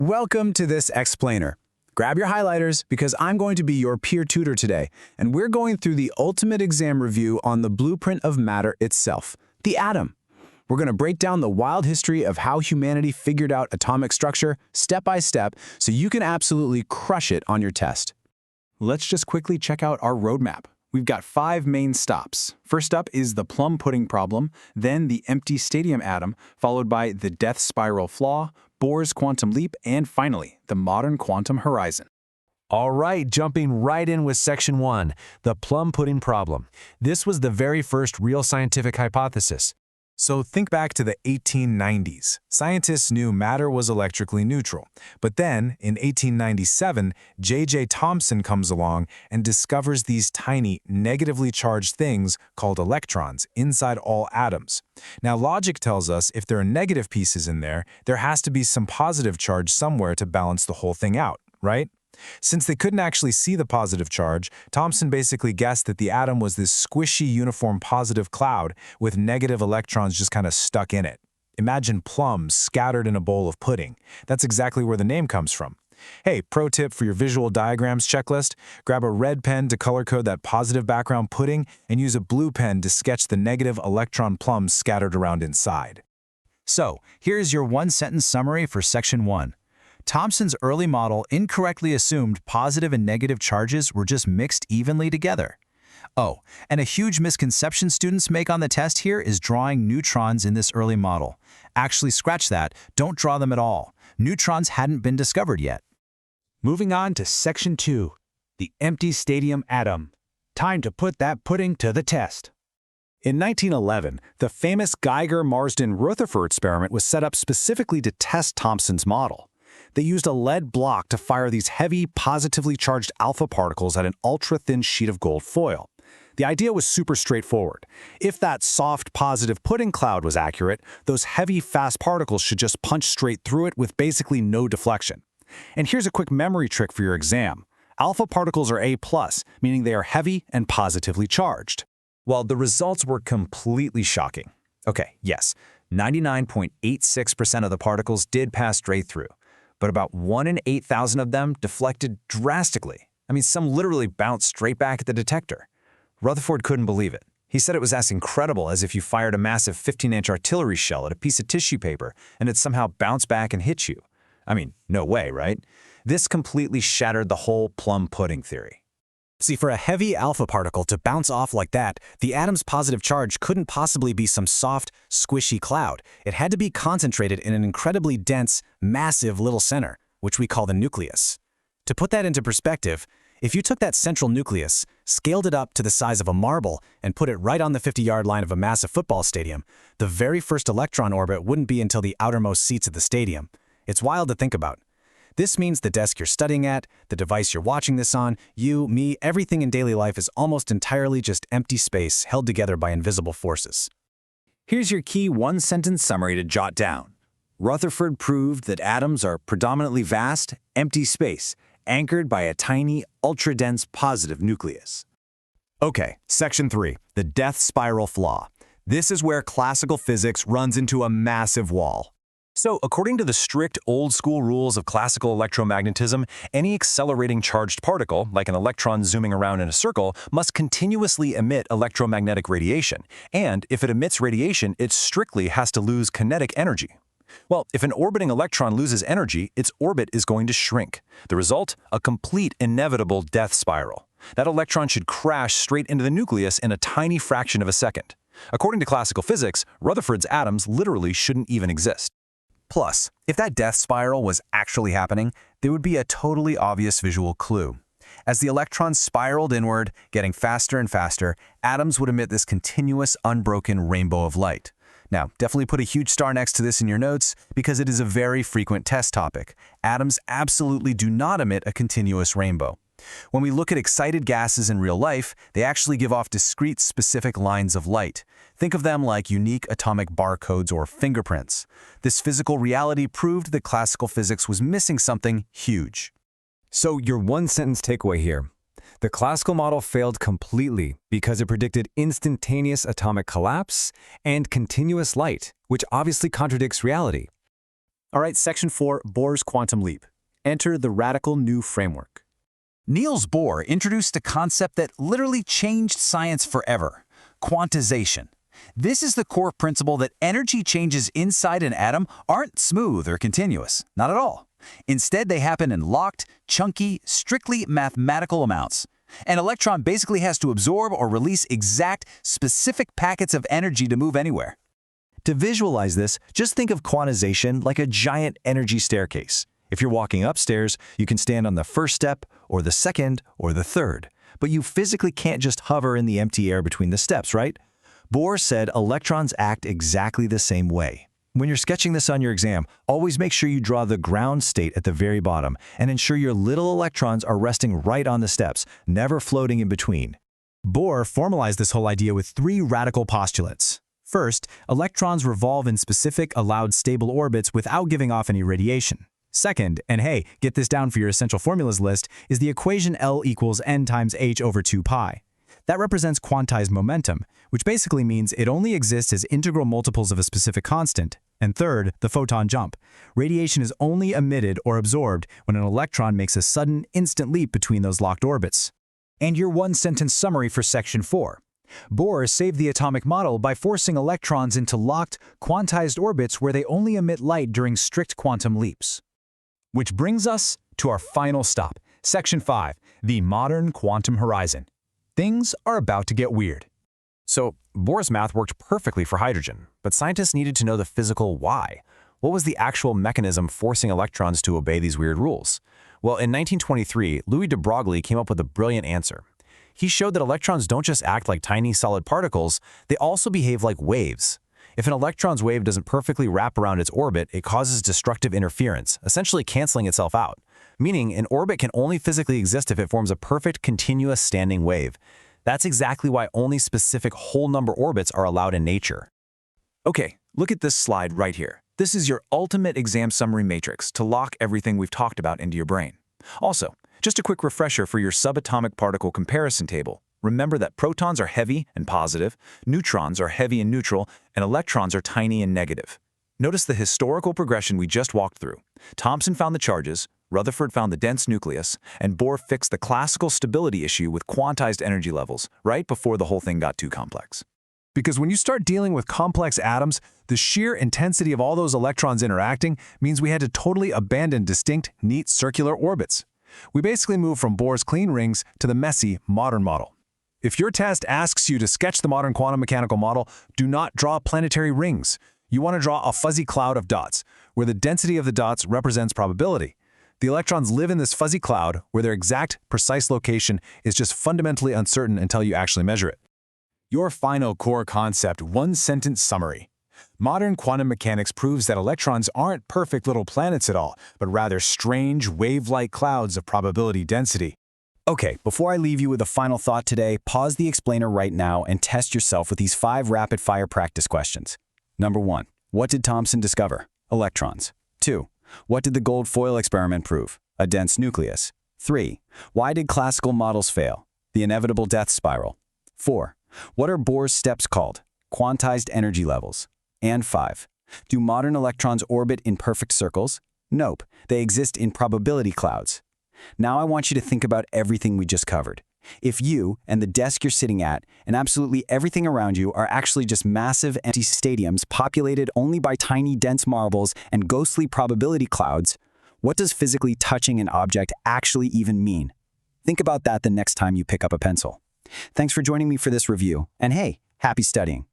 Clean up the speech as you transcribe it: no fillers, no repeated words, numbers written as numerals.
Welcome to this explainer. Grab your highlighters because I'm going to be your peer tutor today, and we're going through the ultimate exam review on the blueprint of matter itself, the atom. We're going to break down the wild history of how humanity figured out atomic structure step by step so you can absolutely crush it on your test. Let's just quickly check out our roadmap. We've got 5 main stops. First up is the plum pudding problem, then the empty stadium atom, followed by the death spiral flaw, Bohr's quantum leap, and finally, the modern quantum horizon. All right, jumping right in with Section 1, the plum pudding problem. This was the very first real scientific hypothesis. So think back to the 1890s. Scientists knew matter was electrically neutral. But then, in 1897, J.J. Thomson comes along and discovers these tiny, negatively charged things called electrons inside all atoms. Now, logic tells us if there are negative pieces in there, there has to be some positive charge somewhere to balance the whole thing out, right? Since they couldn't actually see the positive charge, Thomson basically guessed that the atom was this squishy, uniform positive cloud with negative electrons just kind of stuck in it. Imagine plums scattered in a bowl of pudding. That's exactly where the name comes from. Hey, pro tip for your visual diagrams checklist, grab a red pen to color code that positive background pudding and use a blue pen to sketch the negative electron plums scattered around inside. So, here's your one-sentence summary for Section 1. Thomson's early model incorrectly assumed positive and negative charges were just mixed evenly together. Oh, and a huge misconception students make on the test here is drawing neutrons in this early model. Actually, scratch that. Don't draw them at all. Neutrons hadn't been discovered yet. Moving on to Section 2, the empty stadium atom. Time to put that pudding to the test. In 1911, the famous Geiger-Marsden-Rutherford experiment was set up specifically to test Thomson's model. They used a lead block to fire these heavy, positively charged alpha particles at an ultra-thin sheet of gold foil. The idea was super straightforward. If that soft, positive pudding cloud was accurate, those heavy, fast particles should just punch straight through it with basically no deflection. And here's a quick memory trick for your exam. Alpha particles are A+, meaning they are heavy and positively charged. Well, the results were completely shocking. Okay, yes, 99.86% of the particles did pass straight through. But about 1 in 8,000 of them deflected drastically. I mean, some literally bounced straight back at the detector. Rutherford couldn't believe it. He said it was as incredible as if you fired a massive 15-inch artillery shell at a piece of tissue paper and it somehow bounced back and hit you. I mean, no way, right? This completely shattered the whole plum pudding theory. See, for a heavy alpha particle to bounce off like that, the atom's positive charge couldn't possibly be some soft, squishy cloud. It had to be concentrated in an incredibly dense, massive little center, which we call the nucleus. To put that into perspective, if you took that central nucleus, scaled it up to the size of a marble, and put it right on the 50-yard line of a massive football stadium, the very first electron orbit wouldn't be until the outermost seats of the stadium. It's wild to think about. This means the desk you're studying at, the device you're watching this on, you, me, everything in daily life is almost entirely just empty space held together by invisible forces. Here's your key one-sentence summary to jot down. Rutherford proved that atoms are predominantly vast, empty space, anchored by a tiny, ultra-dense positive nucleus. Okay, Section 3, the death spiral flaw. This is where classical physics runs into a massive wall. So, according to the strict old-school rules of classical electromagnetism, any accelerating charged particle, like an electron zooming around in a circle, must continuously emit electromagnetic radiation. And if it emits radiation, it strictly has to lose kinetic energy. Well, if an orbiting electron loses energy, its orbit is going to shrink. The result? A complete, inevitable death spiral. That electron should crash straight into the nucleus in a tiny fraction of a second. According to classical physics, Rutherford's atoms literally shouldn't even exist. Plus, if that death spiral was actually happening, there would be a totally obvious visual clue. As the electrons spiraled inward, getting faster and faster, atoms would emit this continuous, unbroken rainbow of light. Now, definitely put a huge star next to this in your notes because it is a very frequent test topic. Atoms absolutely do not emit a continuous rainbow. When we look at excited gases in real life, they actually give off discrete, specific lines of light. Think of them like unique atomic barcodes or fingerprints. This physical reality proved that classical physics was missing something huge. So your one-sentence takeaway here. The classical model failed completely because it predicted instantaneous atomic collapse and continuous light, which obviously contradicts reality. All right, Section 4, Bohr's quantum leap. Enter the radical new framework. Niels Bohr introduced a concept that literally changed science forever: quantization. This is the core principle that energy changes inside an atom aren't smooth or continuous, not at all. Instead, they happen in locked, chunky, strictly mathematical amounts. An electron basically has to absorb or release exact, specific packets of energy to move anywhere. To visualize this, just think of quantization like a giant energy staircase. If you're walking upstairs, you can stand on the first step, or the second, or the third. But you physically can't just hover in the empty air between the steps, right? Bohr said electrons act exactly the same way. When you're sketching this on your exam, always make sure you draw the ground state at the very bottom and ensure your little electrons are resting right on the steps, never floating in between. Bohr formalized this whole idea with 3 radical postulates. First, electrons revolve in specific allowed stable orbits without giving off any radiation. Second, and hey, get this down for your essential formulas list, is the equation L equals n times h over 2 pi. That represents quantized momentum, which basically means it only exists as integral multiples of a specific constant. And third, the photon jump. Radiation is only emitted or absorbed when an electron makes a sudden, instant leap between those locked orbits. And your one-sentence summary for Section 4. Bohr saved the atomic model by forcing electrons into locked, quantized orbits where they only emit light during strict quantum leaps. Which brings us to our final stop, Section 5, the modern quantum horizon. Things are about to get weird. So, Bohr's math worked perfectly for hydrogen, but scientists needed to know the physical why. What was the actual mechanism forcing electrons to obey these weird rules? Well, in 1923, Louis de Broglie came up with a brilliant answer. He showed that electrons don't just act like tiny solid particles, they also behave like waves. If an electron's wave doesn't perfectly wrap around its orbit, it causes destructive interference, essentially canceling itself out. Meaning, an orbit can only physically exist if it forms a perfect, continuous standing wave. That's exactly why only specific whole number orbits are allowed in nature. Okay, look at this slide right here. This is your ultimate exam summary matrix to lock everything we've talked about into your brain. Also, just a quick refresher for your subatomic particle comparison table. Remember that protons are heavy and positive, neutrons are heavy and neutral, and electrons are tiny and negative. Notice the historical progression we just walked through. Thomson found the charges, Rutherford found the dense nucleus, and Bohr fixed the classical stability issue with quantized energy levels, right before the whole thing got too complex. Because when you start dealing with complex atoms, the sheer intensity of all those electrons interacting means we had to totally abandon distinct, neat circular orbits. We basically moved from Bohr's clean rings to the messy, modern model. If your test asks you to sketch the modern quantum mechanical model, do not draw planetary rings. You want to draw a fuzzy cloud of dots, where the density of the dots represents probability. The electrons live in this fuzzy cloud, where their exact, precise location is just fundamentally uncertain until you actually measure it. Your final core concept one-sentence summary. Modern quantum mechanics proves that electrons aren't perfect little planets at all, but rather strange, wave-like clouds of probability density. Okay, before I leave you with a final thought today, pause the explainer right now and test yourself with these 5 rapid-fire practice questions. Number 1. What did Thomson discover? Electrons. 2. What did the gold foil experiment prove? A dense nucleus. 3. Why did classical models fail? The inevitable death spiral. 4. What are Bohr's steps called? Quantized energy levels. And 5. Do modern electrons orbit in perfect circles? Nope, they exist in probability clouds. Now I want you to think about everything we just covered. If you and the desk you're sitting at and absolutely everything around you are actually just massive empty stadiums populated only by tiny dense marbles and ghostly probability clouds, what does physically touching an object actually even mean? Think about that the next time you pick up a pencil. Thanks for joining me for this review, and hey, happy studying.